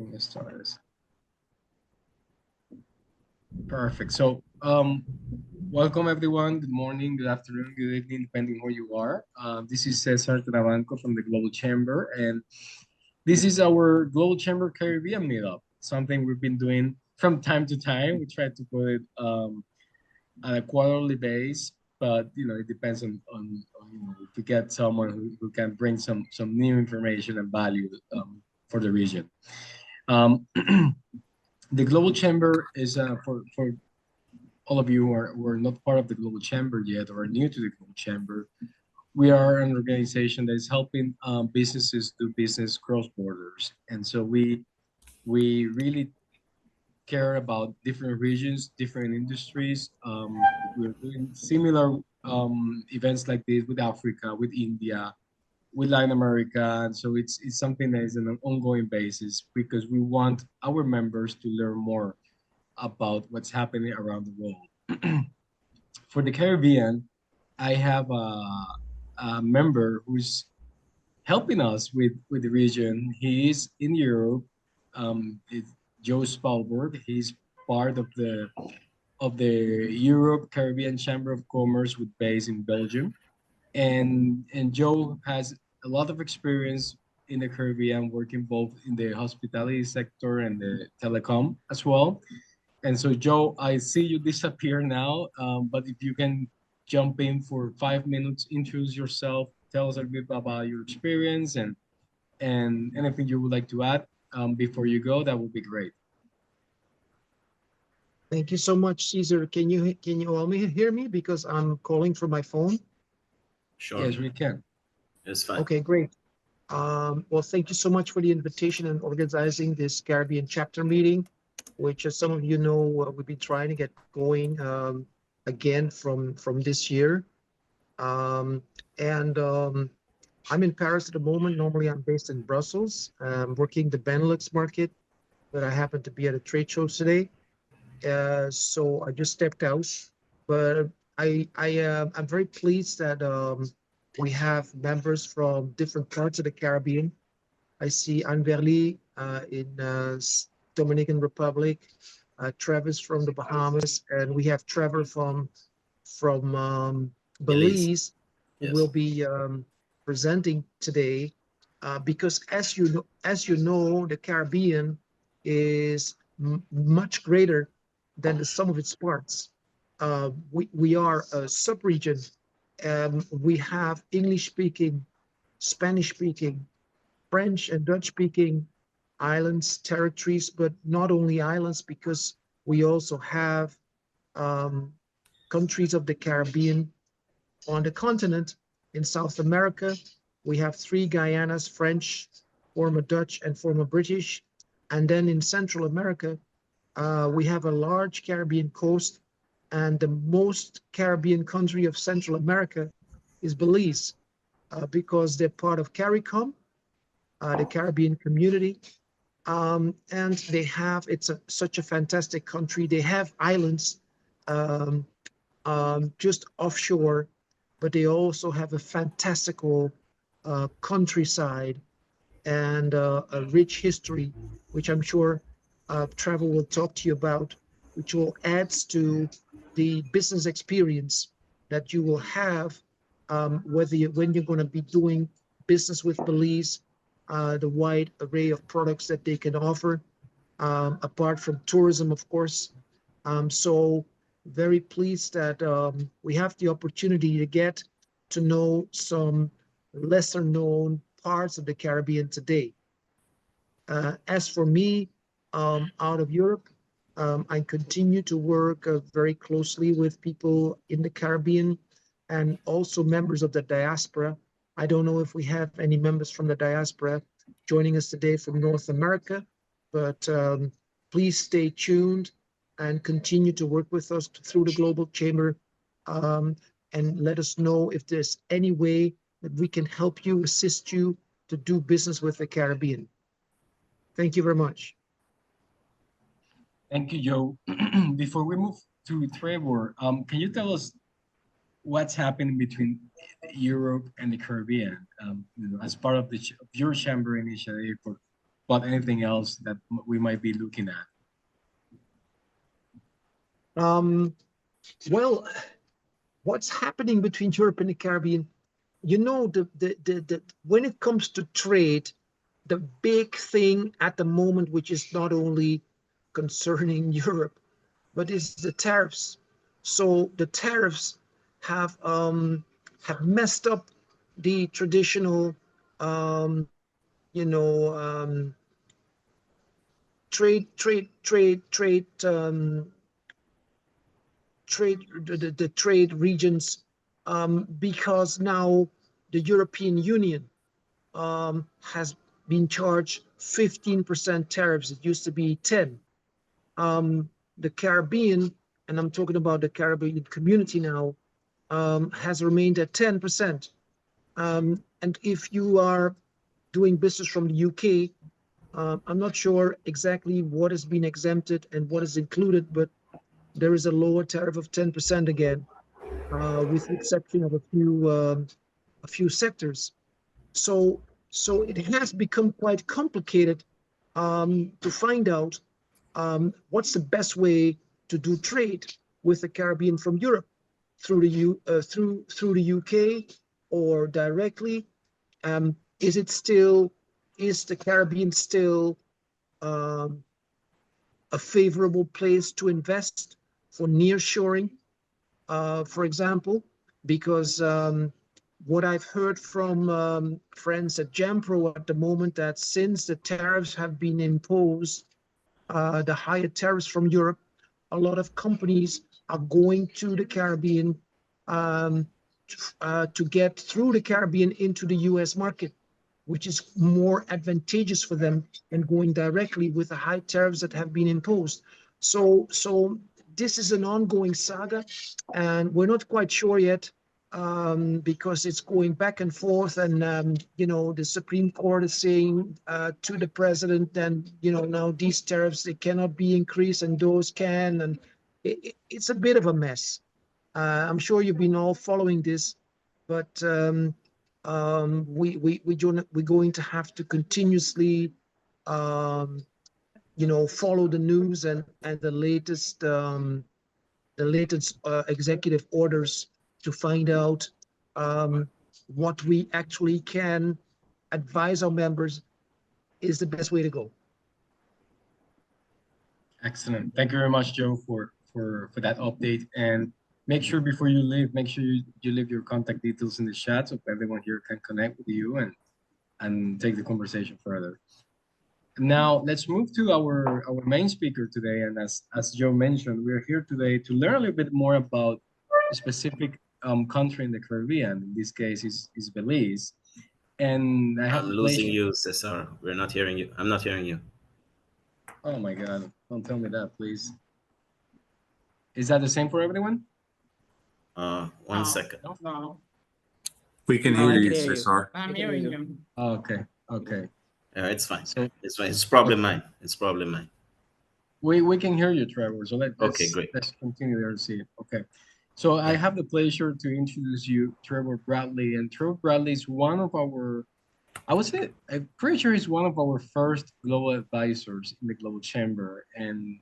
Get started. Perfect. So, welcome everyone. Good morning, good afternoon, good evening, depending where you are. This is Cesar Trabanco from the Global Chamber, and this is our Global Chamber Caribbean Meetup. Something we've been doing from time to time. We try to put it on a quarterly base, but it depends on if we get someone who can bring some new information and value for the region. Um, the Global Chamber is for all of you who are not part of the Global Chamber yet or are new to the Global Chamber. We are an organization that is helping businesses do business cross borders, and so we really care about different regions, different industries. We're doing similar events like this with Africa, with India, with Latin America, and so it's something that is on an ongoing basis because we want our members to learn more about what's happening around the world. For the Caribbean, I have a member who's helping us with the region. He is in Europe. It's Joe Spalberg. He's part of the Europe Caribbean Chamber of Commerce with base in Belgium. And Joe has a lot of experience in the Caribbean, working both in the hospitality sector and the telecom as well. And so, Joe, I see you disappear now, but if you can jump in for 5 minutes, introduce yourself, tell us a bit about your experience and anything you would like to add before you go, that would be great. Thank you so much, Caesar. Can you all hear me because I'm calling from my phone? Sure. Yes, we can. It's fine. Okay, great. Well, thank you so much for the invitation and organizing this Caribbean chapter meeting, which, as some of you know, we've been trying to get going again from this year. Um, and I'm in Paris at the moment. Normally, I'm based in Brussels, working the Benelux market, but I happen to be at a trade show today. So I just stepped out, but I'm very pleased that we have members from different parts of the Caribbean. I see Anverly in Dominican Republic, Travis from the Bahamas, and we have Trevor from Belize. Belize, who Yes. will be presenting today. Because as you know, the Caribbean is much greater than the sum of its parts. We are a sub-region. We have English speaking, Spanish speaking, French and Dutch speaking islands, territories, but not only islands, because we also have um, countries of the Caribbean on the continent. In South America, we have three Guyanas, French, former Dutch, and former British. And then in Central America, we have a large Caribbean coast, and the most Caribbean country of Central America is Belize, because they're part of CARICOM, the Caribbean community. And it's such a fantastic country. They have islands um, just offshore, but they also have a fantastical countryside and a rich history, which I'm sure Trevor will talk to you about, which will add to the business experience that you will have, when you're going to be doing business with Belize, the wide array of products that they can offer, apart from tourism, of course. So very pleased that we have the opportunity to get to know some lesser known parts of the Caribbean today. As for me, out of Europe, I continue to work very closely with people in the Caribbean and also members of the diaspora. I don't know if we have any members from the diaspora joining us today from North America, but please stay tuned and continue to work with us through the Global Chamber, um, and let us know if there's any way that we can help you, assist you to do business with the Caribbean. Thank you very much. Thank you, Joe. Before we move to Trevor, can you tell us what's happening between Europe and the Caribbean, as part of your chamber initiative about anything else that we might be looking at. Well, what's happening between Europe and the Caribbean? You know, when it comes to trade, the big thing at the moment, which is not only concerning Europe, but is the tariffs. So the tariffs have messed up the traditional, you know, trade the trade regions, because now the European Union has been charged 15% tariffs. It used to be 10. The Caribbean, and I'm talking about the Caribbean community now, has remained at 10%. And if you are doing business from the UK, I'm not sure exactly what has been exempted and what is included, but there is a lower tariff of 10% again, with the exception of a few sectors. So it has become quite complicated to find out what's the best way to do trade with the Caribbean from Europe, through through the UK or directly. Is the Caribbean still a favorable place to invest for nearshoring, for example? Because what I've heard from friends at Jampro at the moment, that since the tariffs have been imposed, the higher tariffs from Europe, a lot of companies are going to the Caribbean, to get through the Caribbean into the US market, which is more advantageous for them than going directly with the high tariffs that have been imposed. So this is an ongoing saga, and we're not quite sure yet, because it's going back and forth, and you know, the Supreme Court is saying to the president, and you know, now these tariffs, they cannot be increased and those can, and it's a bit of a mess. I'm sure you've been all following this, but we're going to have to continuously you know, follow the news and the latest executive orders to find out what we actually can advise our members is the best way to go. Excellent. Thank you very much, Joe, for that update. And make sure before you leave, make sure you leave your contact details in the chat so everyone here can connect with you and take the conversation further. Now let's move to our main speaker today. And as Joe mentioned, we're here today to learn a little bit more about a specific country in the Caribbean. In this case is Belize. And I have I'm losing you, Cesar. We're not hearing you. I'm not hearing you. Oh my God, don't tell me that, please. Is that the same for everyone? One second. No. We can hear you, Cesar. I'm hearing you. Oh, okay. It's fine. So It's fine. It's probably mine. It's probably mine. we can hear you, Trevor. So Okay, great. Let's continue there and see it. Okay. So I have the pleasure to introduce you, Trevor Bradley. And Trevor Bradley is one of our, I would say, I'm pretty sure he's one of our first global advisors in the Global Chamber. And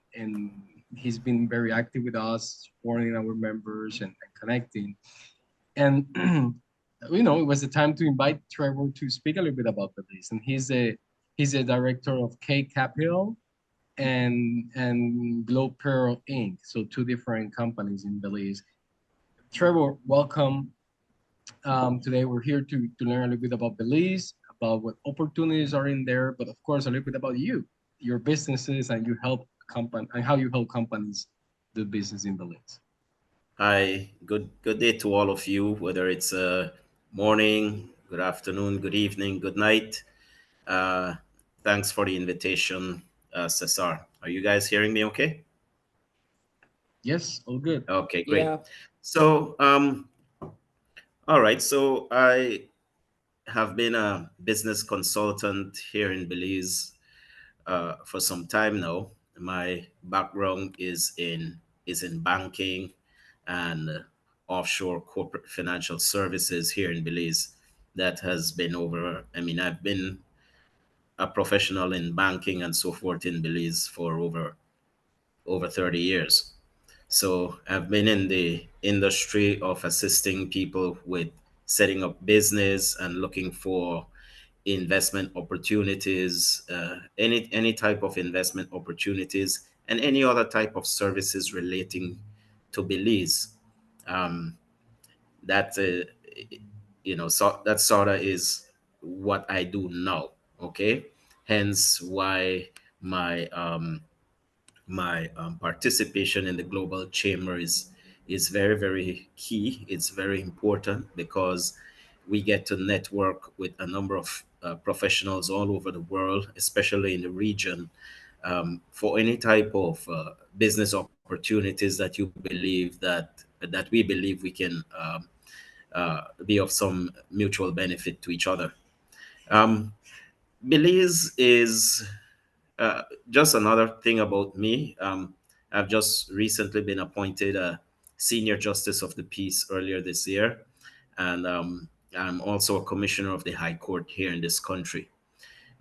he's been very active with us, supporting our members and connecting. And you know, it was the time to invite Trevor to speak a little bit about Belize. And he's a director of K Capital and Globero Inc. So two different companies in Belize. Trevor, welcome. Today we're here to learn a little bit about Belize, about what opportunities are in there, but of course a little bit about you, your businesses, and how you help companies do business in Belize. Hi, good day to all of you, whether it's morning, good afternoon, good evening, good night. Thanks for the invitation, Cesar. Are you guys hearing me okay? Yes, all good. Okay, great. Yeah. So, all right. So I have been a business consultant here in Belize for some time now. My background is in banking and offshore corporate financial services here in Belize. That has been over. I mean, I've been a professional in banking and so forth in Belize for over 30 years. So I've been in the industry of assisting people with setting up business and looking for investment opportunities, any type of investment opportunities, and any other type of services relating to Belize. Um, that so that sort of is what I do now. Okay, hence why my participation in the Global Chamber is very, very key. It's very important because we get to network with a number of professionals all over the world, especially in the region, for any type of business opportunities that you believe that we believe we can be of some mutual benefit to each other. Um, Belize is just another thing about me. I've just recently been appointed a senior justice of the peace earlier this year, and I'm also a commissioner of the High Court here in this country.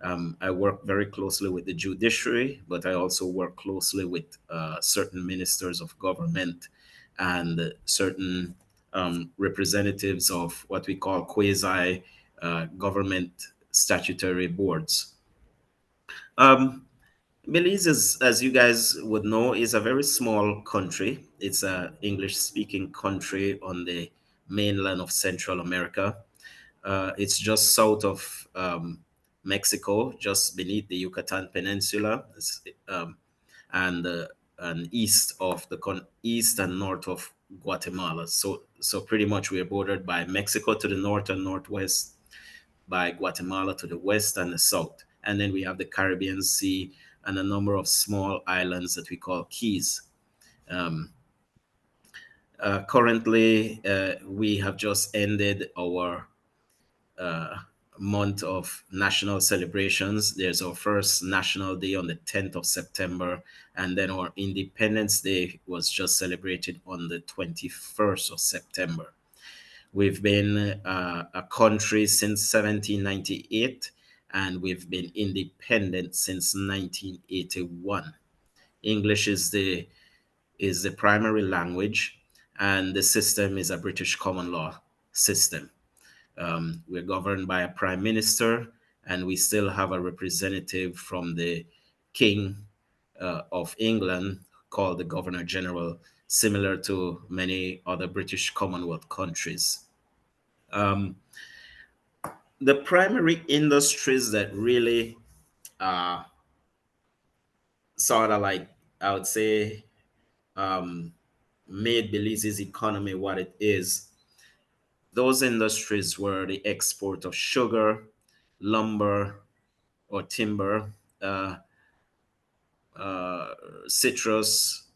I work very closely with the judiciary, but I also work closely with certain ministers of government and certain representatives of what we call quasi government statutory boards. Um, Belize, is, as you guys would know, is a very small country. It's a English-speaking country on the mainland of Central America. It's just south of Mexico, just beneath the Yucatan Peninsula, and east of east and north of Guatemala. So pretty much we are bordered by Mexico to the north and northwest, by Guatemala to the west and the south. And then we have the Caribbean Sea and a number of small islands that we call keys. Um, Currently, we have just ended our uh, month of national celebrations. There's our first National Day on the 10th of September, and then our Independence Day was just celebrated on the 21st of September. We've been a country since 1798, and we've been independent since 1981. English is the primary language, and the system is a British common law system. We're governed by a prime minister, and we still have a representative from the King of England called the Governor General, similar to many other British Commonwealth countries. Um, the primary industries that really uh, sort of like, I would say, um, made Belize's economy what it is, those industries were the export of sugar, lumber or timber, uh, uh, citrus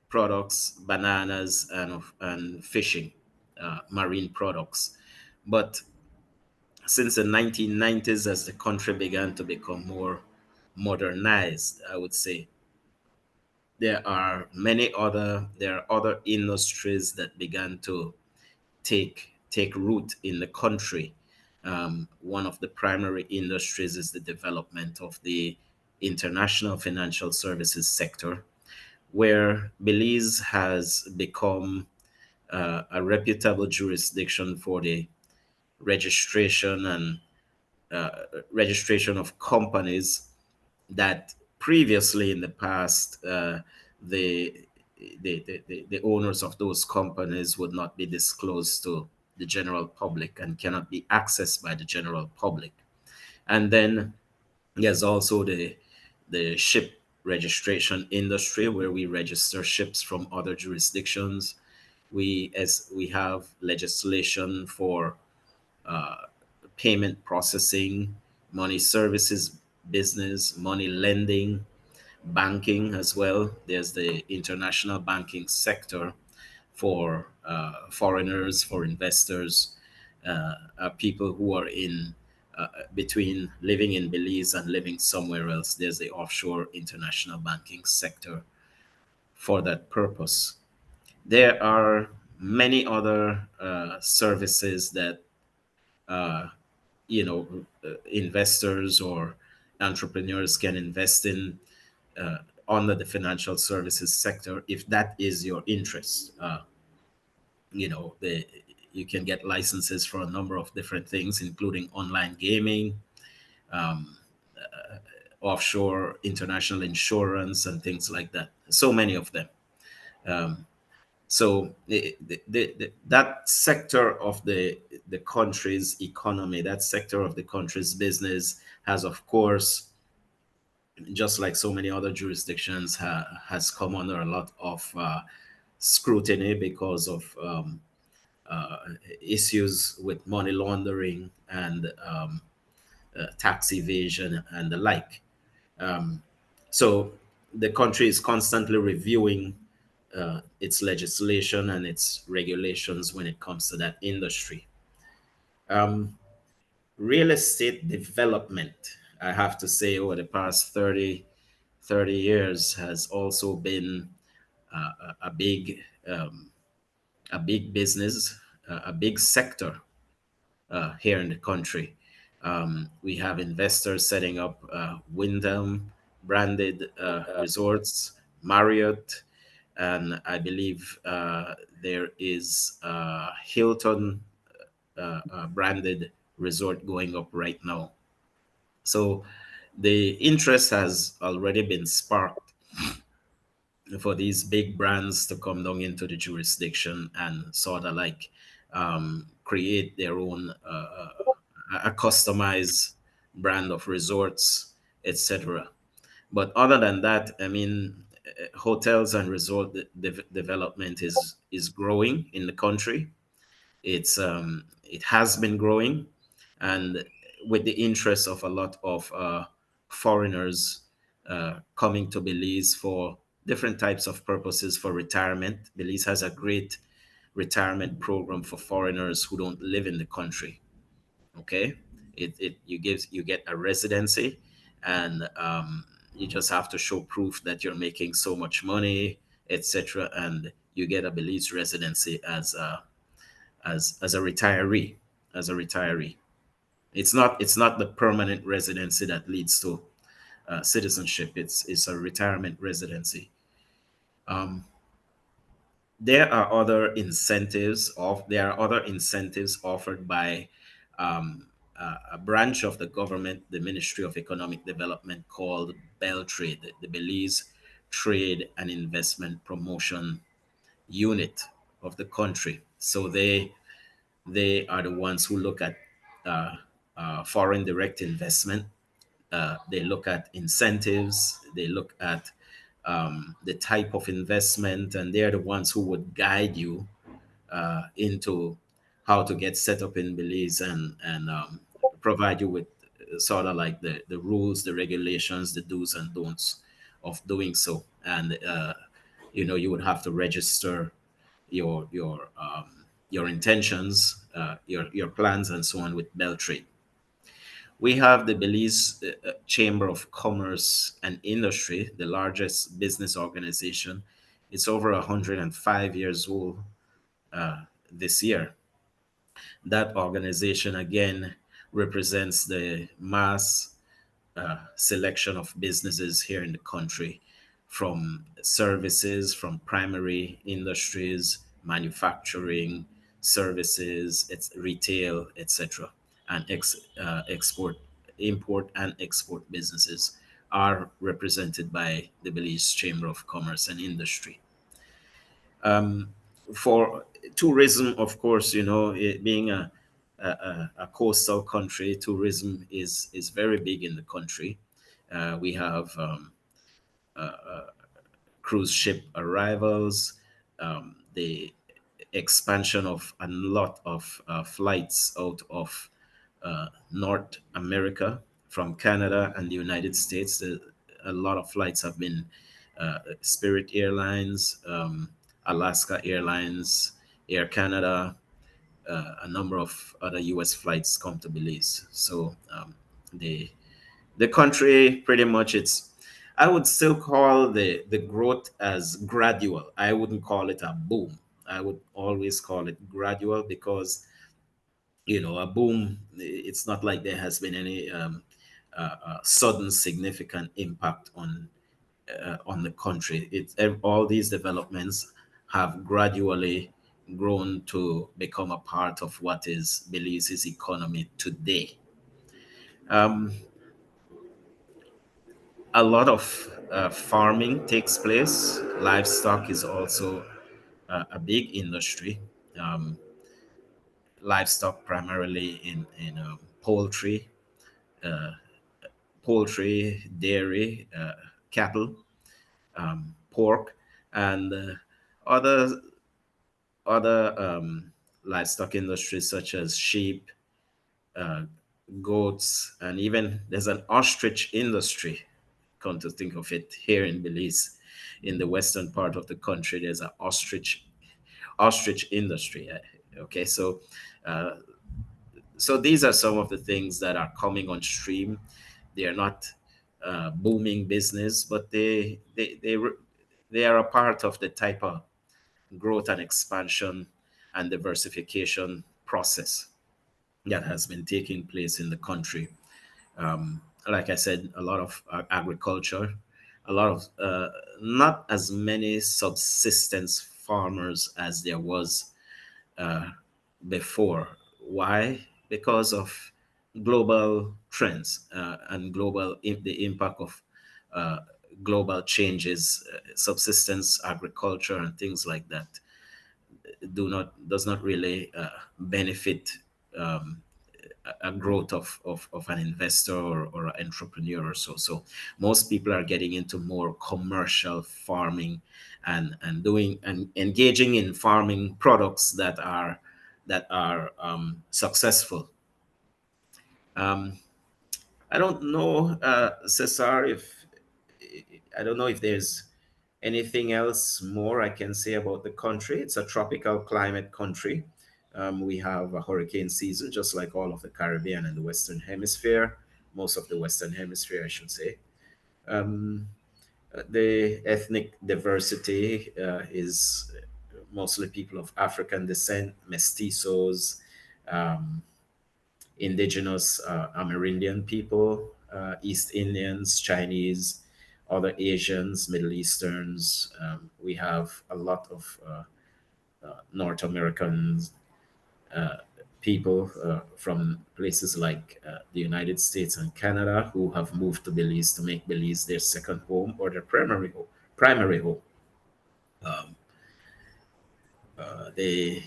products, bananas, and fishing, marine products. But since the 1990s, as the country began to become more modernized, I would say, there are other industries that began to take root in the country. One of the primary industries is the development of the international financial services sector, where Belize has become a reputable jurisdiction for the registration and uh, registration of companies that previously in the past the, the owners of those companies would not be disclosed to the general public and cannot be accessed by the general public. And then there's also the ship registration industry, where we register ships from other jurisdictions. We have legislation for uh, payment processing, money services business, money lending, banking as well. There's the international banking sector for foreigners, for investors, people who are in between living in Belize and living somewhere else. There's the offshore international banking sector for that purpose. There are many other services that uh, investors or entrepreneurs can invest in under the financial services sector if that is your interest. You know, you can get licenses for a number of different things, including online gaming, um, offshore international insurance, and things like that. So many of them. Um, so that sector of the country's economy, that sector of the country's business, has, of course, just like so many other jurisdictions, has come under a lot of scrutiny because of uh, issues with money laundering and tax evasion and the like. Um, so the country is constantly reviewing its legislation and its regulations when it comes to that industry. Um, Real estate development, I have to say, over the past 30 years has also been a big a big business, a big sector here in the country. We have investors setting up Wyndham branded resorts, Marriott, and I believe there is a Hilton branded resort going up right now. So the interest has already been sparked for these big brands to come down into the jurisdiction and sort of like create their own a customized brand of resorts, etc. But other than that, I mean, hotels and resort development is growing in the country. It has been growing, and with the interest of a lot of foreigners coming to Belize for different types of purposes for retirement. Belize has a great retirement program for foreigners who don't live in the country. Okay, you get a residency, and you just have to show proof that you're making so much money, etc., and you get a Belize residency as a retiree. As a retiree, it's not the permanent residency that leads to citizenship. It's a retirement residency. Um, there are other incentives offered by a branch of the government, the Ministry of Economic Development, called Beltrade, the Belize Trade and Investment Promotion Unit of the country. So they are the ones who look at uh, foreign direct investment. They look at incentives. They look at the type of investment, and they're the ones who would guide you into how to get set up in Belize, and provide you with sort of like the rules, the regulations, the do's and don'ts of doing so. And you would have to register your intentions, your plans, and so on with Beltrade. We have the Belize Chamber of Commerce and Industry, the largest business organization. It's over 105 years old this year. That organization, again, represents the mass selection of businesses here in the country, from services, from primary industries, manufacturing, services, it's retail, etc., and export, import and export businesses are represented by the Belize Chamber of Commerce and Industry. Um, for tourism, of course, it being a coastal country, tourism is very big in the country. We have cruise ship arrivals, the expansion of a lot of flights out of North America from Canada and the United States. A lot of flights have been Spirit Airlines, Alaska Airlines, Air Canada, a number of other U.S. flights come to Belize. So the the country, pretty much, I would still call the growth as gradual. I wouldn't call it a boom. I would always call it gradual, because a boom, it's not like there has been any sudden significant impact on the country. All these developments have gradually grown to become a part of what is Belize's economy today. A lot of farming takes place. Livestock is also a big industry. Livestock primarily in poultry, dairy, cattle, pork, and other livestock industries such as sheep, uh, goats, and even there's an ostrich industry. Come to think of it, here in Belize, in the western part of the country, there's an ostrich industry. Okay, uh, so these are some of the things that are coming on stream. They are not booming business, but they are a part of the type of growth and expansion and diversification process that has been taking place in the country. Like I said, a lot of agriculture, a lot of not as many subsistence farmers as there was uh, before. Why? Because of global trends and the impact of uh, global changes, subsistence agriculture and things like that does not really benefit um, a growth of an investor or an entrepreneur or so. So most people are getting into more commercial farming and doing and engaging in farming products that are successful. Um, I don't know, Cesar, if I don't know if there's anything else more I can say about the country. It's a tropical climate country. We have a hurricane season, just like all of the Caribbean and the Western Hemisphere, most of the Western Hemisphere, I should say. Um, the ethnic diversity is mostly people of African descent, mestizos, um, indigenous Amerindian people, East Indians, Chinese, other Asians, Middle Easterns. We have a lot of North American uh, people from places like the United States and Canada who have moved to Belize to make Belize their second home or their primary home. Primary home. Um, the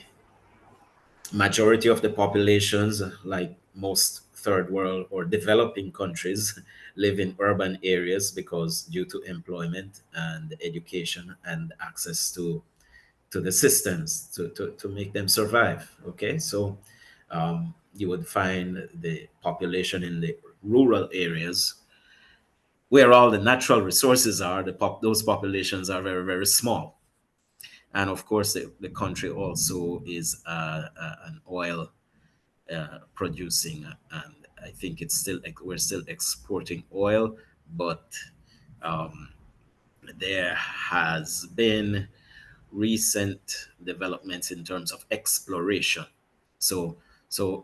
majority of the populations, like most third world or developing countries, live in urban areas because due to employment and education and access to the systems to make them survive. Okay, so you would find the population in the rural areas where all the natural resources are. Those populations are very, very small. And of course, the country also is an oil producing, and I think we're still exporting oil, but um, there has been recent developments in terms of exploration. So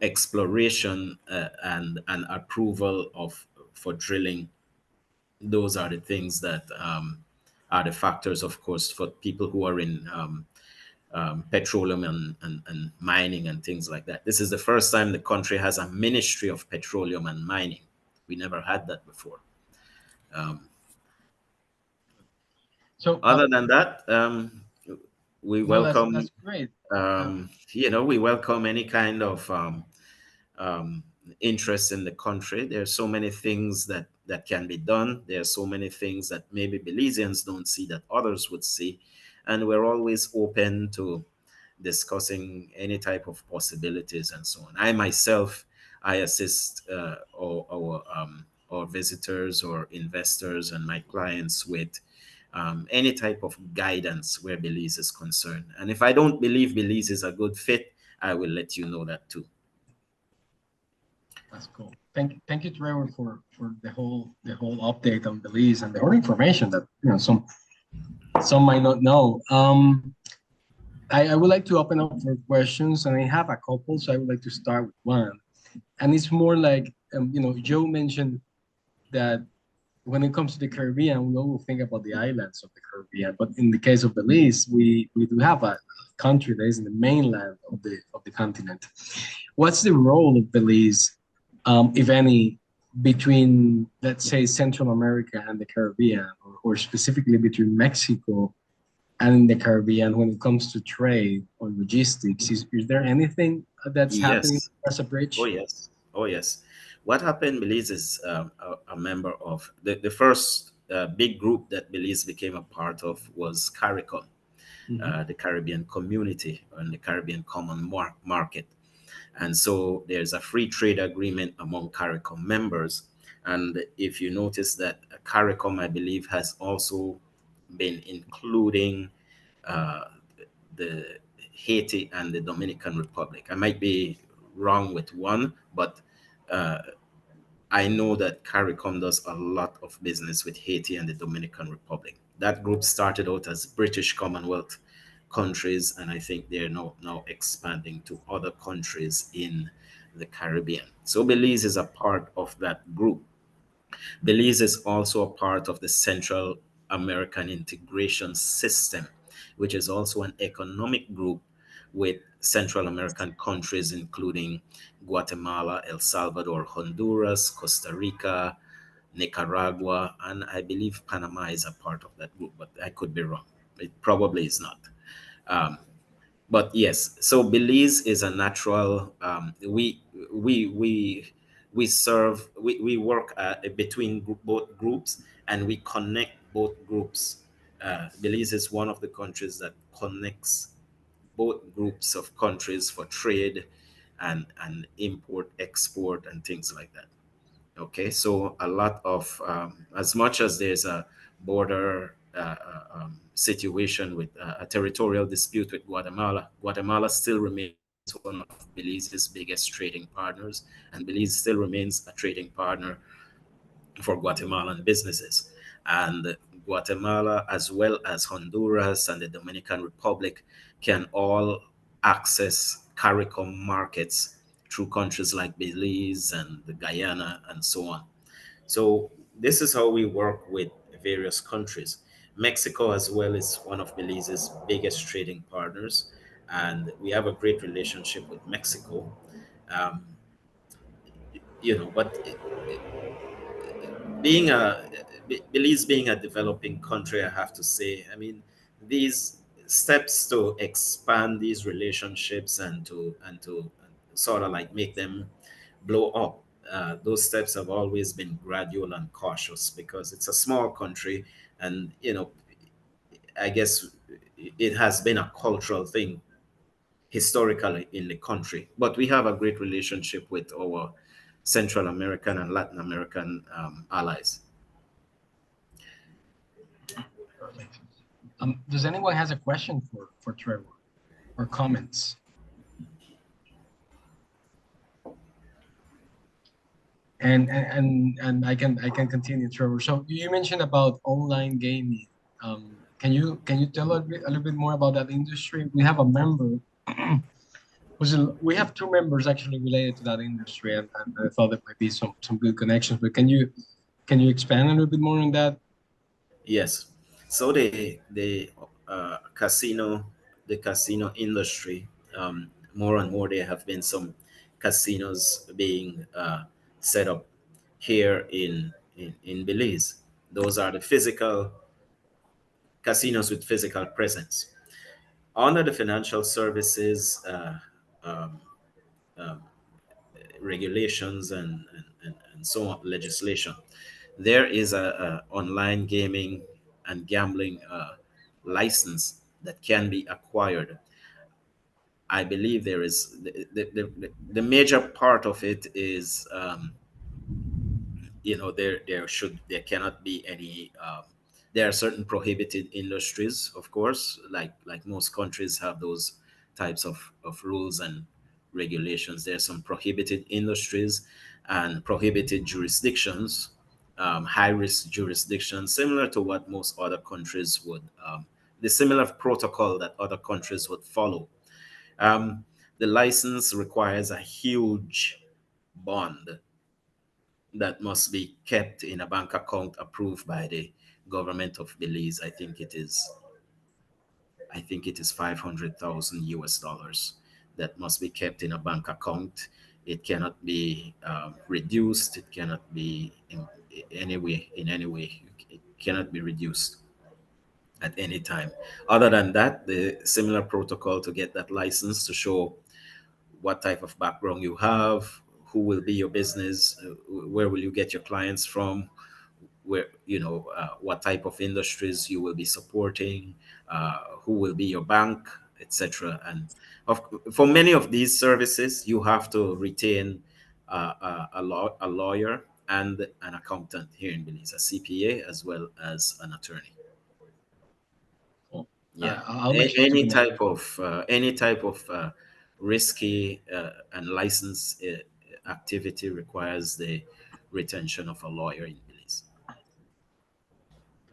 exploration and approval of for drilling, those are the things that are the factors, of course, for people who are in petroleum and mining and things like that. This is the first time the country has a Ministry of Petroleum and Mining. We never had that before. So Other than that, we no, welcome, that's great. we welcome any kind of um, interest in the country. There are so many things that can be done. There are so many things that maybe Belizeans don't see that others would see, and we're always open to discussing any type of possibilities and so on. I myself, I assist our visitors or investors and my clients with any type of guidance where Belize is concerned. And if I don't believe Belize is a good fit, I will let you know that too. That's cool. Thank you, Trevor, for the whole update on Belize and the whole information that some might not know. I would like to open up for questions, and I have a couple, so I would like to start with one. And it's more like Joe mentioned that when it comes to the Caribbean, we always think about the islands of the Caribbean. But in the case of Belize, we do have a country that is in the mainland of the continent. What's the role of Belize, if any, between, let's say, Central America and the Caribbean, or specifically between Mexico and the Caribbean when it comes to trade or logistics? Is there anything that's happening Yes. as a bridge? Oh, yes. Oh, yes. What happened, Belize is a member of the first big group that Belize became a part of was CARICOM, Mhm. the Caribbean Community and the Caribbean Common Market. And so there's a free trade agreement among CARICOM members. And if you notice that CARICOM, I believe, has also been including uh, the Haiti and the Dominican Republic. I might be wrong with one, but uh, I know that CARICOM does a lot of business with Haiti and the Dominican Republic. That group started out as British Commonwealth countries, and I think they're now expanding to other countries in the Caribbean. So Belize is a part of that group. Belize is also a part of the Central American Integration System, which is also an economic group with Central American countries, including Guatemala, El Salvador, Honduras, Costa Rica, Nicaragua, and I believe Panama is a part of that group, but I could be wrong. It probably is not. Um, but yes, so Belize is a natural. We serve. We work between both groups, and we connect both groups. Belize is one of the countries that connects both groups of countries for trade and import, export, and things like that. Okay, so a lot of as much as there's a border situation with a territorial dispute with Guatemala, Guatemala still remains one of Belize's biggest trading partners, and Belize still remains a trading partner for Guatemalan businesses. And Guatemala, as well as Honduras and the Dominican Republic, can all access CARICOM markets through countries like Belize and the Guyana and so on. So this is how we work with various countries. Mexico as well is one of Belize's biggest trading partners, and we have a great relationship with Mexico. Um, but being Belize being a developing country, I have to say, I mean, these steps to expand these relationships and to sort of like make them blow up. Those steps have always been gradual and cautious because it's a small country, and I guess it has been a cultural thing historically in the country. But we have a great relationship with our Central American and Latin American allies. Perfect. Does anyone has a question for Trevor or comments? And I can continue, Trevor. So you mentioned about online gaming. Can you tell a little bit more about that industry? We have a member. We have two members actually related to that industry, and I thought there might be some good connections. But can you expand a little bit more on that? Yes. So the casino industry, more and more there have been some casinos being set up here in Belize. Those are the physical casinos with physical presence. Under the financial services um, um, regulations and so on legislation, there is a online gaming and gambling license that can be acquired. I believe there is the major part of it is there cannot be any there are certain prohibited industries, of course, like most countries have those types of rules and regulations. There are some prohibited industries and prohibited jurisdictions, high risk jurisdictions, similar to what most other countries would the similar protocol that other countries would follow. um, the license requires a huge bond that must be kept in a bank account approved by the government of Belize. I think it is 500,000 US dollars that must be kept in a bank account. It cannot be reduced. It cannot be in any way. It cannot be reduced at any time. Other than that, the similar protocol to get that license to show what type of background you have, who will be your business, where will you get your clients from, where what type of industries you will be supporting, who will be your bank, etc. And for many of these services, you have to retain a lawyer and an accountant here in Belize, a CPA as well as an attorney. Cool. Yeah, I'll make sure to connect. any type of risky and license activity requires the retention of a lawyer in Belize.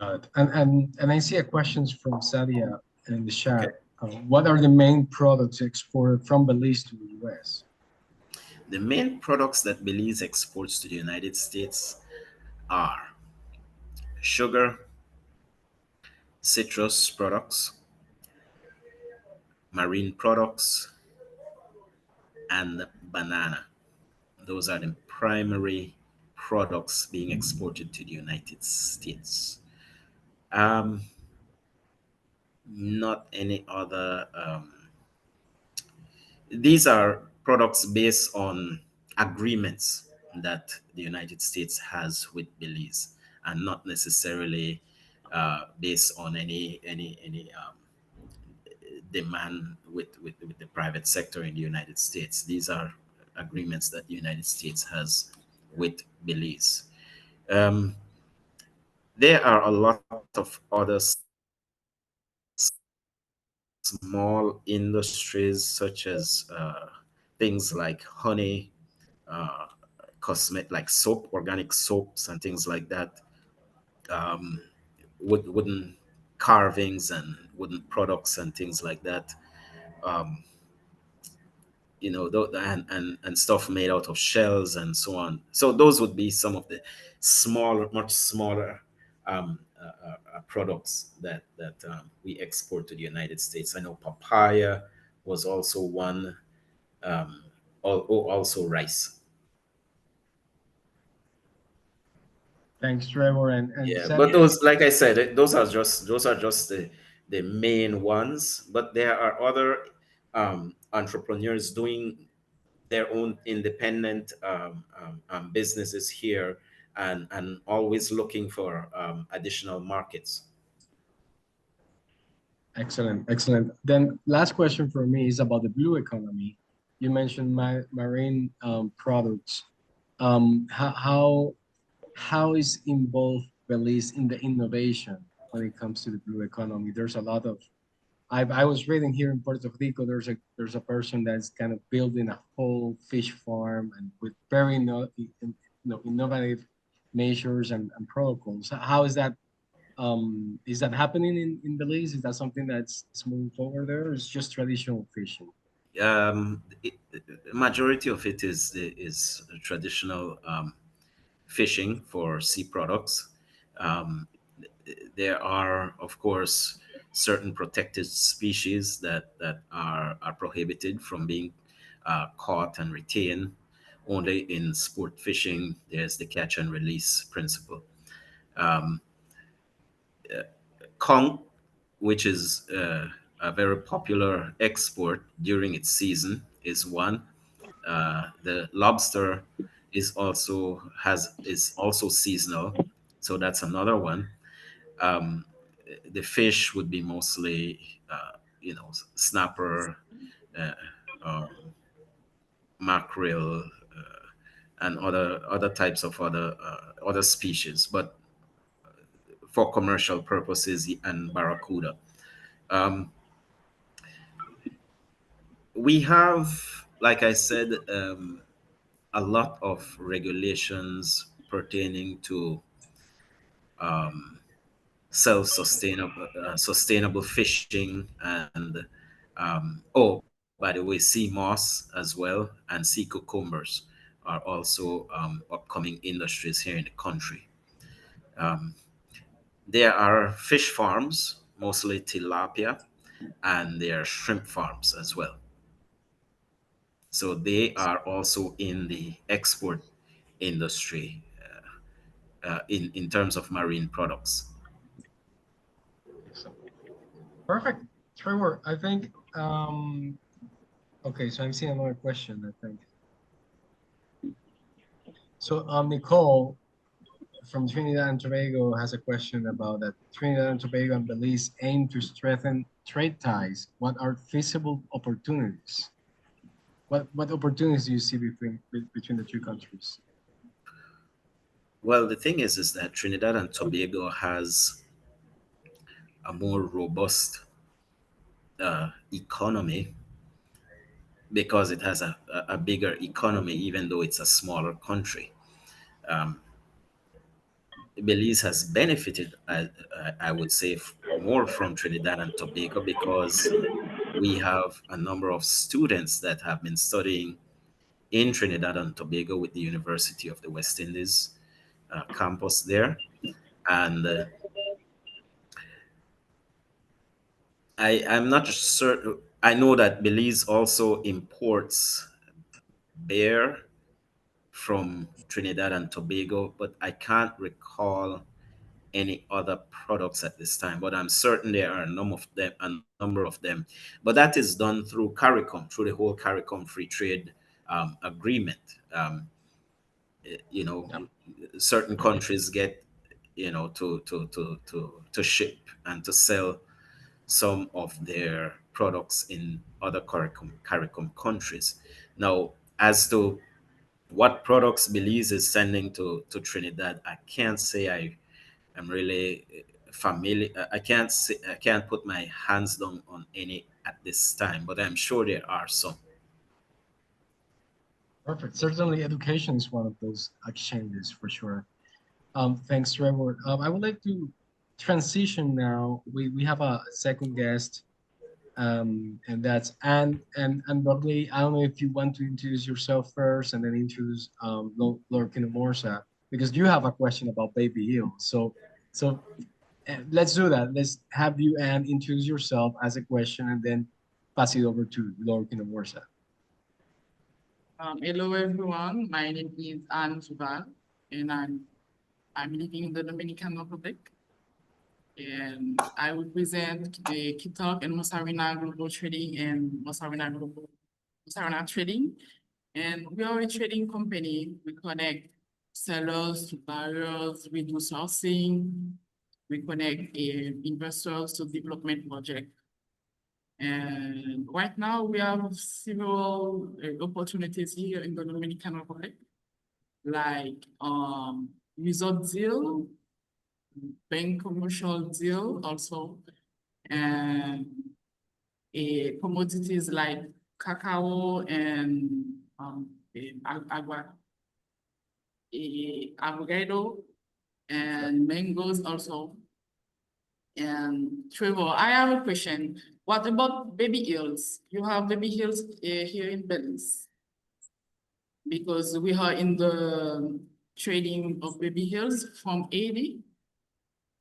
Got it. And I see a questions from Sadia in the Okay. chat. What are the main products exported from Belize to the US? The main products that Belize exports to the United States are sugar, citrus products, marine products, and banana. Those are the primary products being exported to the United States. Um, Not any other. These are products based on agreements that the United States has with Belize, and not necessarily based on any demand with the private sector in the United States. These are agreements that the United States has with Belize. Um, there are a lot of other small industries such as things like honey, uh, cosmetic like soap, organic soaps, and things like that. Um, wooden carvings and wooden products and things like that. Um, and stuff made out of shells and so on. So those would be some of the smaller, much smaller products that we export to the United States. I know papaya was also one. Also rice. Thanks, Trevor. And Yeah, but Sadia, those, like I said, those are just the main ones. But there are other entrepreneurs doing their own independent businesses here, and always looking for additional markets. excellent, excellent. Then last question for me is about the blue economy. You mentioned marine products. How is involved Belize in the innovation when it comes to the blue economy? There's a lot of I was reading here in Puerto Rico. There's a person that's kind of building a whole fish farm and with very innovative measures and protocols. How is that happening in Belize? Is that something that's moving forward there? Or is just traditional fishing? The majority of it is traditional fishing for sea products. Um, there are, of course, certain protected species that are prohibited from being caught and retained. Only in sport fishing, there's the catch and release principle. Um, Conch, which is a very popular export during its season, is one. The lobster is also seasonal, so that's another one. Um, the fish would be mostly, snapper, uh, um, mackerel, and other types of other species, but for commercial purposes, and barracuda. Um, we have, like I said, a lot of regulations pertaining to um, sustainable fishing, and oh, by the way, sea moss as well, and sea cucumbers. are also upcoming industries here in the country. Um, there are fish farms, mostly tilapia, and there are shrimp farms as well. So they are also in the export industry in terms of marine products. Excellent. Perfect. Trevor, I think, okay, so I'm seeing another question, I think. So Nicole from Trinidad and Tobago has a question about that Trinidad and Tobago and Belize aim to strengthen trade ties. What are feasible opportunities? What opportunities do you see between the two countries? Well, the thing is that Trinidad and Tobago has a more robust economy because it has a bigger economy, even though it's a smaller country. Um, Belize has benefited, I would say, more from Trinidad and Tobago because we have a number of students that have been studying in Trinidad and Tobago with the University of the West Indies campus there. And I'm not certain. I know that Belize also imports beer from Trinidad and Tobago, but I can't recall any other products at this time. But I'm certain there are a number of them. But that is done through CARICOM, through the whole CARICOM free trade agreement. You know, Yeah. certain countries get, to ship and to sell some of their products in other CARICOM countries. Now, as to what products Belize is sending to Trinidad, I can't say I am really familiar. I can't put my hands down on any at this time, but I'm sure there are some. Perfect. Certainly, education is one of those exchanges for sure. Thanks, Trevor. I would like to transition now. We have a second guest, and that's Anne Buckley. I don't know if you want to introduce yourself first and then introduce Lord Kinomorsa, because you have a question about baby eels. So let's do that. Let's have you, Anne, introduce yourself as a question and then pass it over to Lord Kinomorsa. Hello everyone, my name is Anne Duval, and I'm living in the Dominican Republic, and I represent the Kitok and Mosarina Global Trading and Mosarina Trading, and we are a trading company. We connect sellers to buyers, we do sourcing, we connect investors to development projects. And right now we have several opportunities here in the Dominican Republic, like resort deal, bank commercial deal also, and commodities like cacao and avocado and mangoes also. And Trevor, I have a question. What about baby eels? You have baby eels here in Belize? Because we are in the trading of baby eels from 80,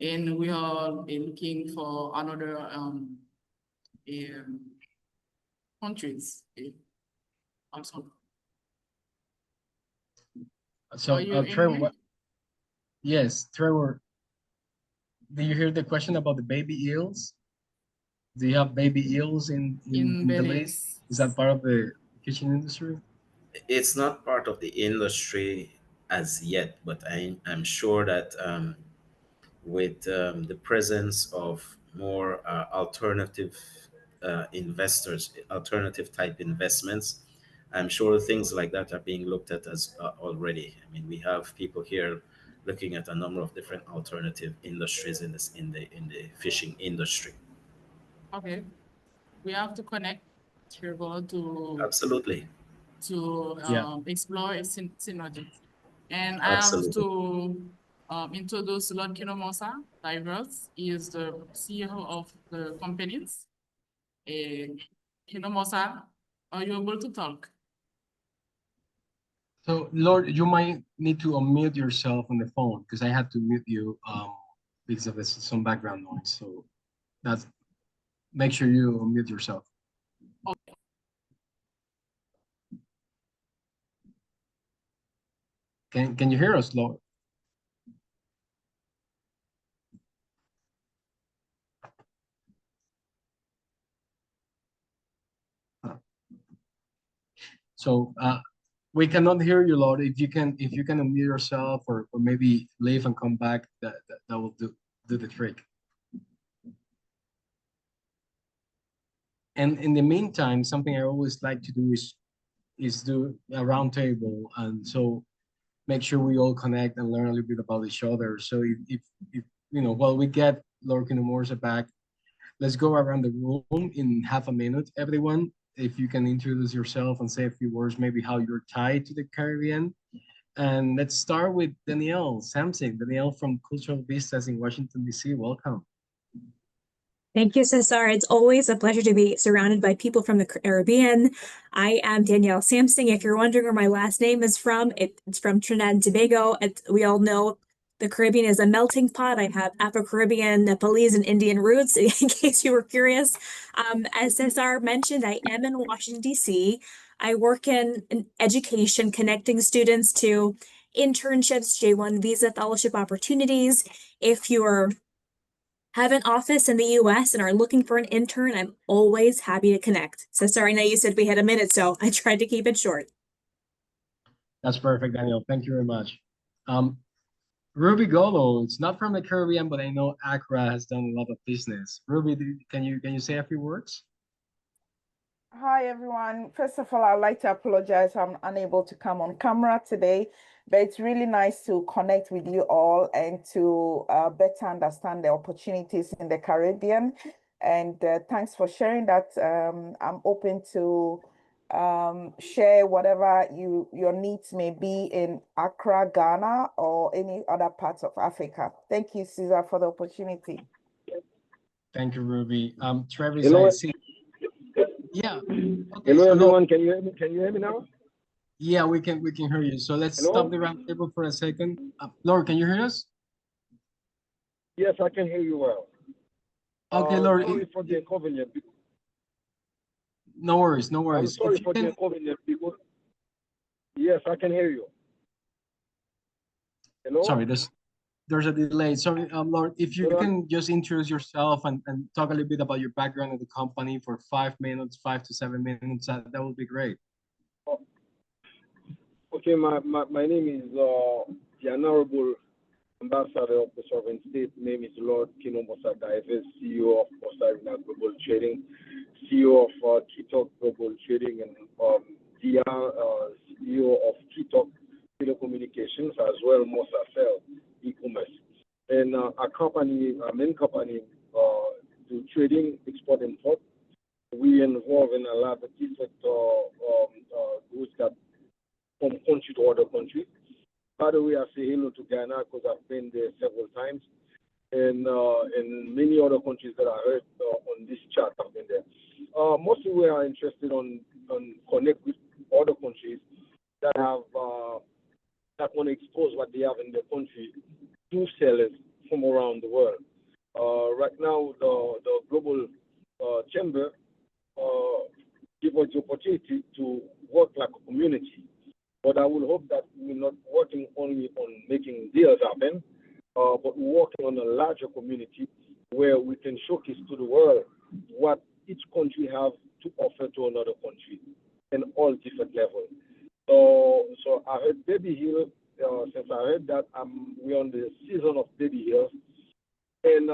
and we are looking for another countries also. So, Are you Trevor, yes, Trevor, do you hear the question about the baby eels? Do you have baby eels in Belize? Is that part of the fishing industry? It's not part of the industry as yet, but I'm sure that with the presence of more alternative investors, alternative type investments, I'm sure things like that are being looked at as already. I mean, we have people here looking at a number of different alternative industries in the fishing industry. Okay, we have to connect Trevor Absolutely, to Yeah. explore synergy. And I have absolutely. to introduce Lord Kinomosa Divers. He is the CEO of the companies. Kinomosa, are you able to talk? So, Lord, you might need to unmute yourself on the phone because I had to mute you because of some background noise. So that's make sure you unmute yourself. Can you hear us, Lord? So we cannot hear you, Lord. If you can unmute yourself or maybe leave and come back, that will do the trick. And in the meantime, something I always like to do is do a round table, and so make sure we all connect and learn a little bit about each other. So if you know, while we get Lord Kinomorza back, let's go around the room in half a minute, everyone. If you can introduce yourself and say a few words, maybe how you're tied to the Caribbean. And let's start with Danielle Samsic. Danielle from Cultural Vistas in Washington, D.C. Welcome. Thank you, Cesar. It's always a pleasure to be surrounded by people from the Caribbean. I am Danielle Samsing. If you're wondering where my last name is from, it's from Trinidad and Tobago. We all know the Caribbean is a melting pot. I have Afro-Caribbean, Nepalese, and Indian roots, in case you were curious. As Cesar mentioned, I am in Washington, D.C. I work in education, connecting students to internships, J-1 visa fellowship opportunities. If you're have an office in the US and are looking for an intern, I'm always happy to connect. So sorry, now you said we had a minute, so I tried to keep it short. That's perfect, Daniel. Thank you very much. Ruby Golo, it's not from the Caribbean, but I know Accra has done a lot of business. Ruby, can you say a few words? Hi, everyone. First of all, I'd like to apologize. I'm unable to come on camera today, but it's really nice to connect with you all and to better understand the opportunities in the Caribbean. And thanks for sharing that. I'm open to share whatever your needs may be in Accra, Ghana, or any other parts of Africa. Thank you, Cesar, for the opportunity. Thank you, Ruby. Trevor, Hello. Yeah. Okay, Hello, so everyone. Can you hear me? Can you hear me now? Yeah, we can hear you. So let's stop the round table for a second. Laura, can you hear us? Yes, I can hear you well. Okay, Laura. Sorry for the inconvenience. No worries, no worries. I'm sorry for the inconvenience because yes, I can hear you. Hello? Sorry, there's a delay. Sorry, Laura, if you can just introduce yourself and talk a little bit about your background of the company for 5 minutes, 5 to 7 minutes, that would be great. Okay, my name is the Honorable Ambassador of the Sovereign State. Name is Lord Kinomorza Davis, CEO of Osarina Global Trading, CEO of Kitok Global Trading, and CEO of Kitok Telecommunications, as well Mosa Cell e-commerce. And our main company, do trading, export, import. We involve in a lot of different goods that from country to other country. By the way, I say hello to Ghana because I've been there several times, and many other countries that I heard on this chat have been there. Mostly we are interested on connect with other countries that have that want to expose what they have in their country to sellers from around the world. Right now, the Global Chamber give us the opportunity to work like a community. But I will hope that we're not working only on making deals happen, but we're working on a larger community where we can showcase to the world what each country have to offer to another country in all different levels. So I heard Baby Hill. Since I heard that, we're on the season of Baby Hills, and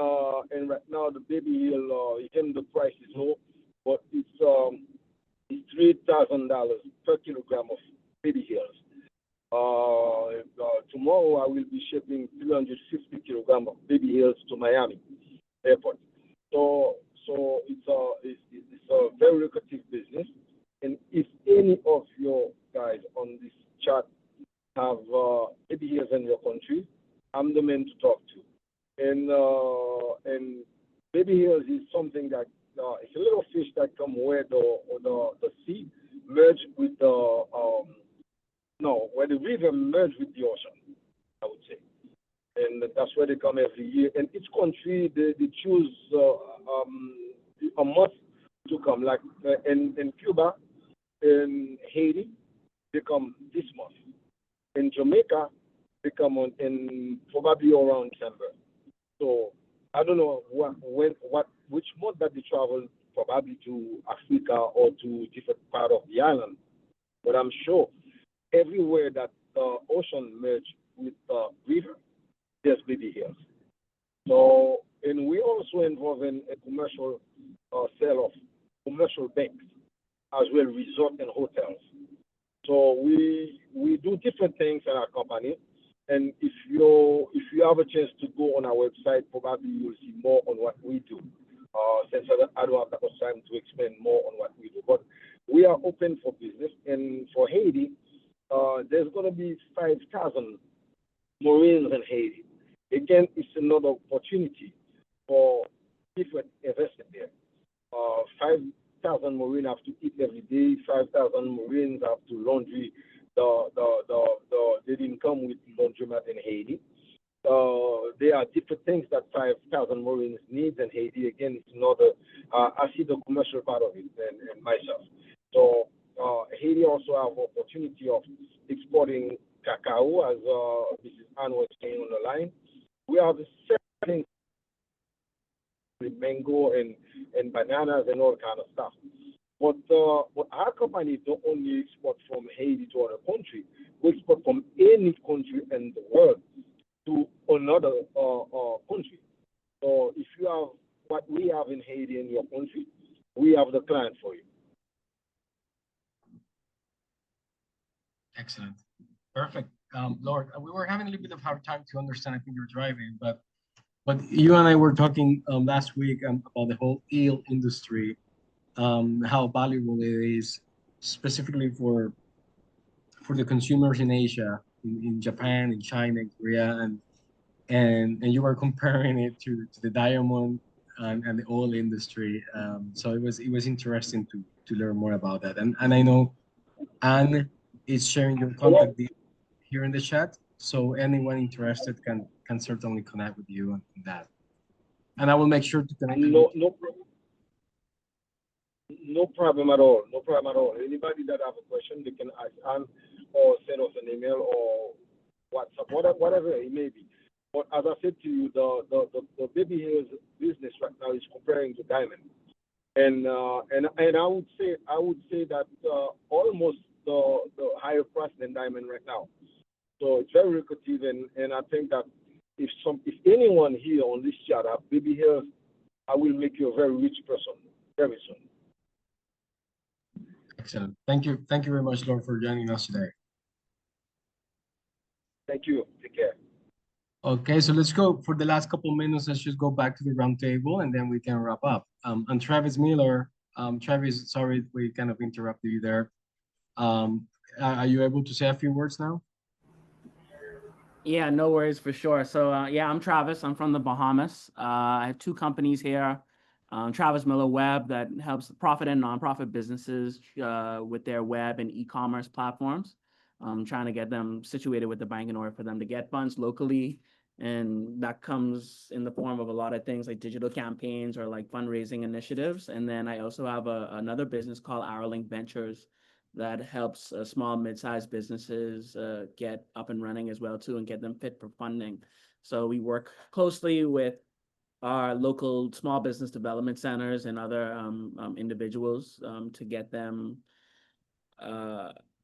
right now the Baby Hill, even the price is low, but it's $3,000 per kilogram of Baby Hills. Tomorrow I will be shipping 350 kilograms of Baby Hills to Miami airport. So it's a very lucrative business. And if any of your guys on this chat have Baby Hills in your country, I'm the man to talk to. And Baby Hills is something that it's a little fish that come where the sea merge with the No, where the river merge with the ocean, I would say. And that's where they come every year. And each country, they choose a month to come. Like in Cuba, in Haiti, they come this month. In Jamaica, they come on in probably around December. So I don't know which month that they travel, probably to Africa or to different part of the island. But I'm sure everywhere that the ocean merge with the river, there's baby hills. So, and we also involved in a commercial sale of commercial banks as well, resort and hotels. So we do different things in our company. And if you have a chance to go on our website, probably you'll see more on what we do. Since I don't have that much time to explain more on what we do, but we are open for business. And for Haiti, there's going to be 5,000 Marines in Haiti. Again, it's another opportunity for different investment there. 5,000 Marines have to eat every day. 5,000 Marines have to laundry. They didn't come with laundromat in Haiti. There are different things that 5,000 Marines need in Haiti. Again, it's another. I see the commercial part of it and myself. So Haiti also have opportunity of exporting cacao, as Mrs. Ann was saying on the line. We have certain with mango and bananas and all kind of stuff. But our company don't only export from Haiti to other countries. We export from any country in the world to another country. So if you have what we have in Haiti in your country, we have the client for you. Excellent. Perfect. Lord, we were having a little bit of hard time to understand. I think you're driving, but you and I were talking last week about the whole eel industry, how valuable it is, specifically for the consumers in Asia, in Japan, in China, in Korea, and you were comparing it to the diamond and the oil industry. So it was interesting to learn more about that. And I know Anne is sharing your contact details here in the chat, so anyone interested can certainly connect with you on that. And I will make sure to connect. No problem at all. No problem at all. Anybody that have a question, they can ask Anne or send us an email or WhatsApp, whatever it may be. But as I said to you, the baby hairs business right now is comparing to diamond, and I would say that almost the higher price than diamond right now. So it's very lucrative, and I think that if anyone here on this chat have baby hairs, I will make you a very rich person very soon. Excellent. Thank you very much, Lord, for joining us today. Thank you. Take care. Okay, so let's go for the last couple minutes. Let's just go back to the round table, and then we can wrap up. And Travis Miller, Travis, sorry we kind of interrupted you there. Are you able to say a few words now? Yeah, no worries, for sure. So yeah, I'm Travis. I'm from the Bahamas. I have two companies here. Travis Miller Web, that helps profit and nonprofit businesses with their web and e-commerce platforms. Trying to get them situated with the bank in order for them to get funds locally. And that comes in the form of a lot of things like digital campaigns or like fundraising initiatives. And then I also have another business called Link Ventures that helps small, mid-sized businesses get up and running as well too, and get them fit for funding. So we work closely with our local small business development centers and other individuals to get them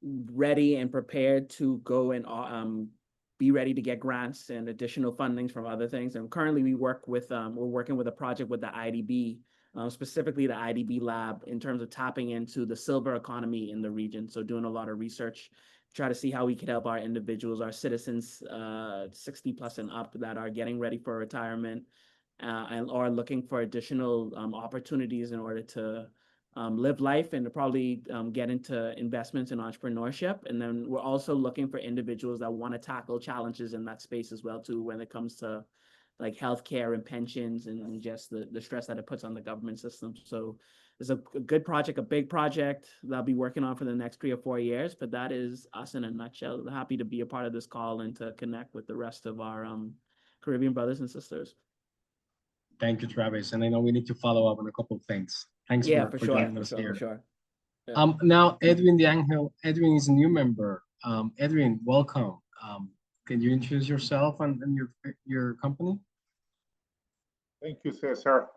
ready and prepared to go and be ready to get grants and additional fundings from other things. And currently we work with, we're working with a project with the IDB, specifically the IDB lab, in terms of tapping into the silver economy in the region. So doing a lot of research, try to see how we could help our individuals, our citizens 60 plus and up that are getting ready for retirement and are looking for additional opportunities in order to live life and to probably get into investments in entrepreneurship. And then we're also looking for individuals that want to tackle challenges in that space as well too, when it comes to like healthcare and pensions and just the stress that it puts on the government system. So it's a good project, a big project that I'll be working on for the next 3 or 4 years, but that is us in a nutshell. Happy to be a part of this call and to connect with the rest of our Caribbean brothers and sisters. Thank you, Travis. And I know we need to follow up on a couple of things. Thanks for sure, joining us here. for sure. Yeah. Now Edwin De Angel. Edwin is a new member. Edwin, welcome. Can you introduce yourself and your company? Thank you, Cesar.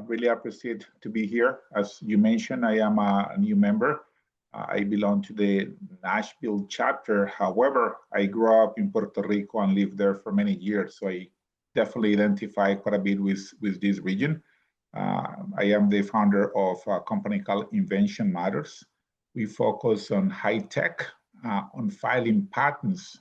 Really appreciate to be here. As you mentioned, I am a new member. I belong to the Nashville chapter. However, I grew up in Puerto Rico and lived there for many years, so I definitely identify quite a bit with this region. I am the founder of a company called Invention Matters. We focus on high tech, on filing patents,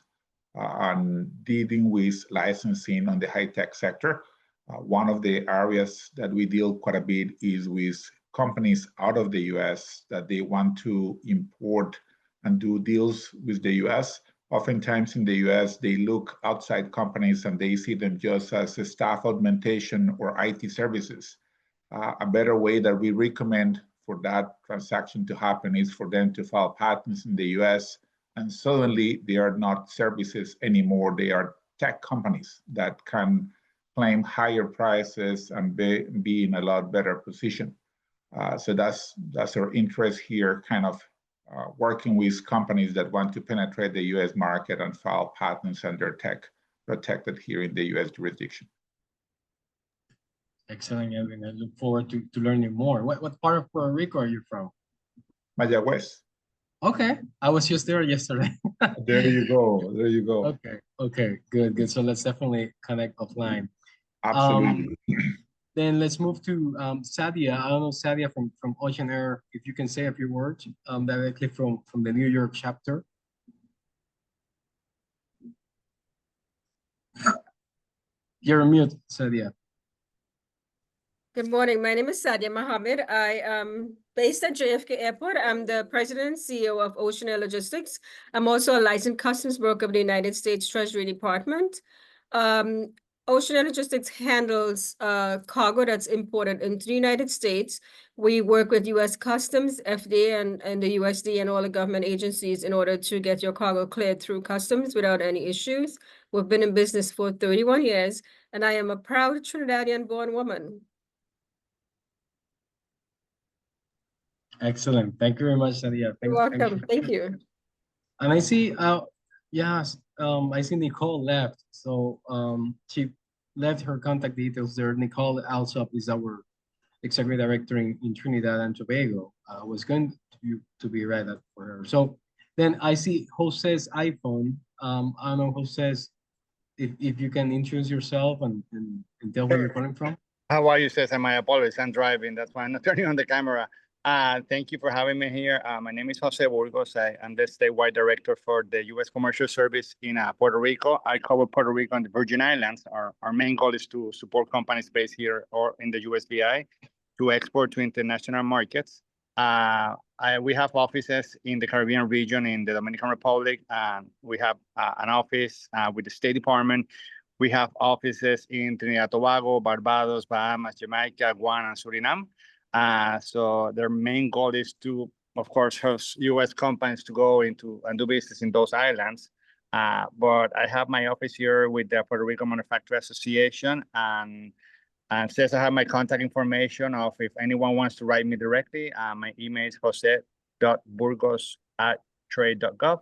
on dealing with licensing on the high tech sector. One of the areas that we deal quite a bit is with companies out of the US that they want to import and do deals with the US. Oftentimes in the US, they look outside companies and they see them just as a staff augmentation or IT services. A better way that we recommend for that transaction to happen is for them to file patents in the US, and suddenly they are not services anymore. They are tech companies that can claim higher prices and be in a lot better position. So that's our interest here, kind of working with companies that want to penetrate the US market and file patents and their tech protected here in the US jurisdiction. Excellent, Edwin. I look forward to learning more. What part of Puerto Rico are you from? Mayagüez. Okay, I was just there yesterday. There you go. There you go. Okay, good. So let's definitely connect offline. Absolutely. Then let's move to Sadia. I don't know, Sadia from Ocean Air, if you can say a few words directly from the New York chapter. You're on mute, Sadia. Good morning. My name is Sadia Mohammed. I am based at JFK Airport. I'm the president and CEO of Ocean Air Logistics. I'm also a licensed customs broker of the United States Treasury Department. Ocean Air Logistics handles cargo that's imported into the United States. We work with U.S. Customs, FDA, and the USD and all the government agencies in order to get your cargo cleared through customs without any issues. We've been in business for 31 years, and I am a proud Trinidadian-born woman. Excellent. Thank you very much, Sadia. You're welcome. Thank you. And I see, yes, I see Nicole left. So she left her contact details there. Nicole Alsop is our executive director in Trinidad and Tobago. I was going to be read that for her. So then I see Jose's iPhone. I don't know, Jose, if you can introduce yourself and tell where you're calling from. How are you, Cesar? My apologies, I'm driving. That's why I'm not turning on the camera. Thank you for having me here. My name is Jose Burgos. I'm the statewide director for the U.S. Commercial Service in Puerto Rico. I cover Puerto Rico and the Virgin Islands. Our main goal is to support companies based here or in the USVI to export to international markets. We have offices in the Caribbean region, in the Dominican Republic. We have an office with the State Department. We have offices in Trinidad and Tobago, Barbados, Bahamas, Jamaica, Guam, and Suriname. So their main goal is to, of course, help U.S. companies to go into and do business in those islands. But I have my office here with the Puerto Rico Manufacturing Association, and says I have my contact information of if anyone wants to write me directly. My email is jose.burgos@trade.gov.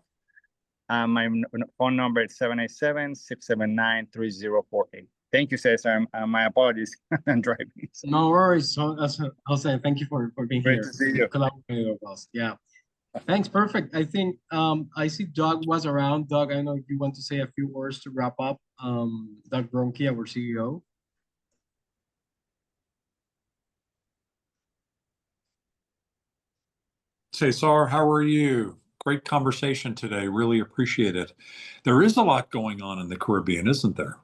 My phone number is 787-679-3048. Thank you, Cesar. My apologies. I'm driving. No worries, Jose. Thank you for being Great here. to see you. Collaborating with us. Yeah. Thanks. Perfect. I think I see Doug was around. Doug, I know if you want to say a few words to wrap up. Doug Bronke, our CEO. Cesar, how are you? Great conversation today. Really appreciate it. There is a lot going on in the Caribbean, isn't there?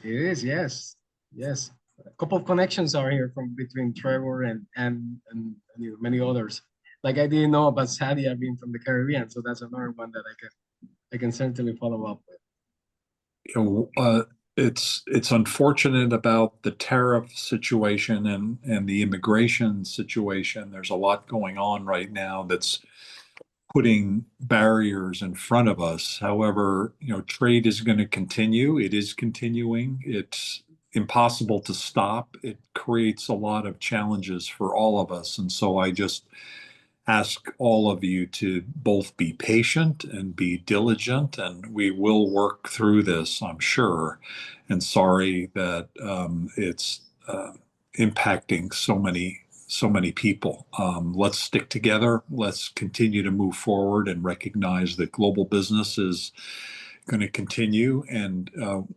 It is, yes. Yes. A couple of connections are here from between Trevor and many others. Like I didn't know about Sadia being from the Caribbean, so that's another one that I can certainly follow up with. it's unfortunate about the tariff situation and the immigration situation. There's a lot going on right now that's putting barriers in front of us. However, trade is going to continue. It is continuing. It's impossible to stop. It creates a lot of challenges for all of us. And so I just ask all of you to both be patient and be diligent, and we will work through this, I'm sure. And sorry that it's impacting so many people. Let's stick together. Let's continue to move forward and recognize that global business is going to continue, and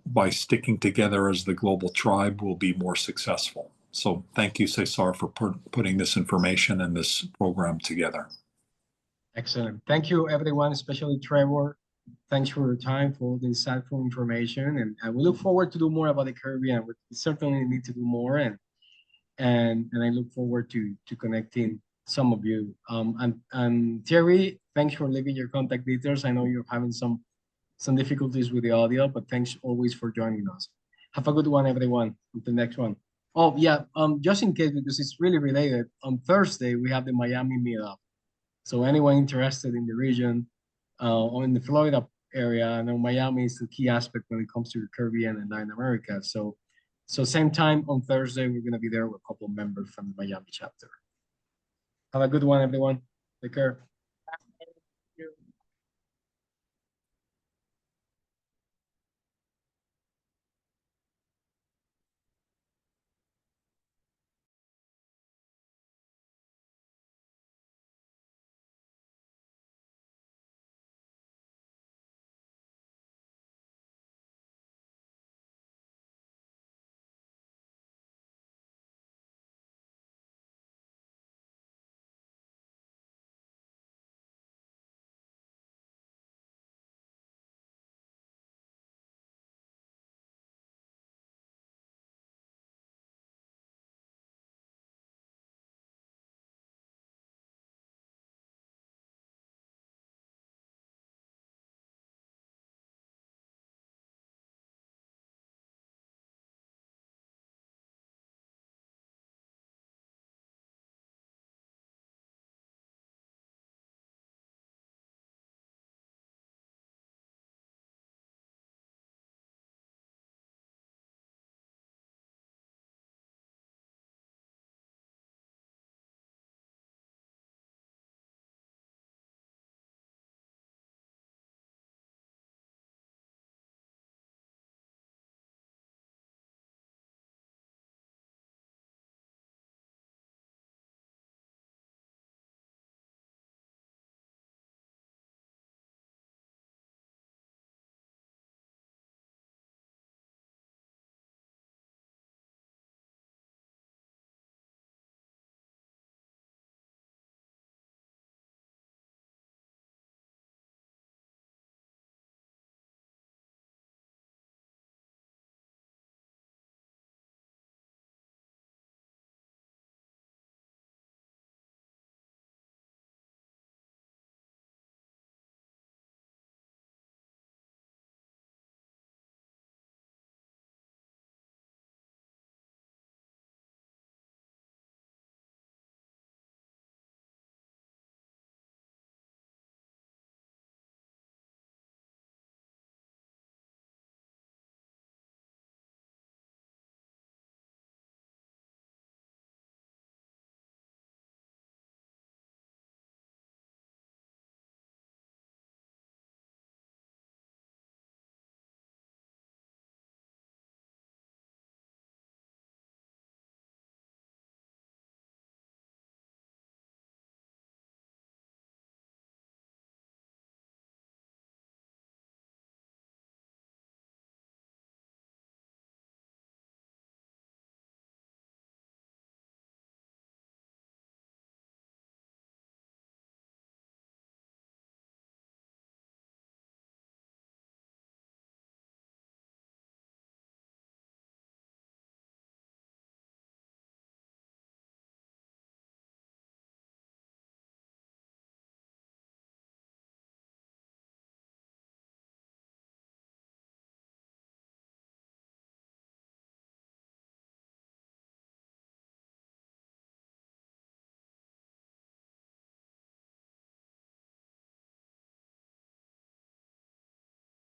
by sticking together as the global tribe, we'll be more successful. So thank you, Cesar, for putting this information and this program together. Excellent. Thank you, everyone, especially Trevor. Thanks for your time, for all the insightful information. And we look forward to do more about the Caribbean. We certainly need to do more. And I look forward to connecting some of you. And Terry, thanks for leaving your contact details. I know you're having some difficulties with the audio, but thanks always for joining us. Have a good one, everyone. Until the next one. Oh, yeah, just in case, because it's really related, on Thursday, we have the Miami Meetup. So anyone interested in the region or in the Florida area, I know Miami is the key aspect when it comes to the Caribbean and Latin America. So same time on Thursday, we're going to be there with a couple of members from the Miami chapter. Have a good one, everyone. Take care.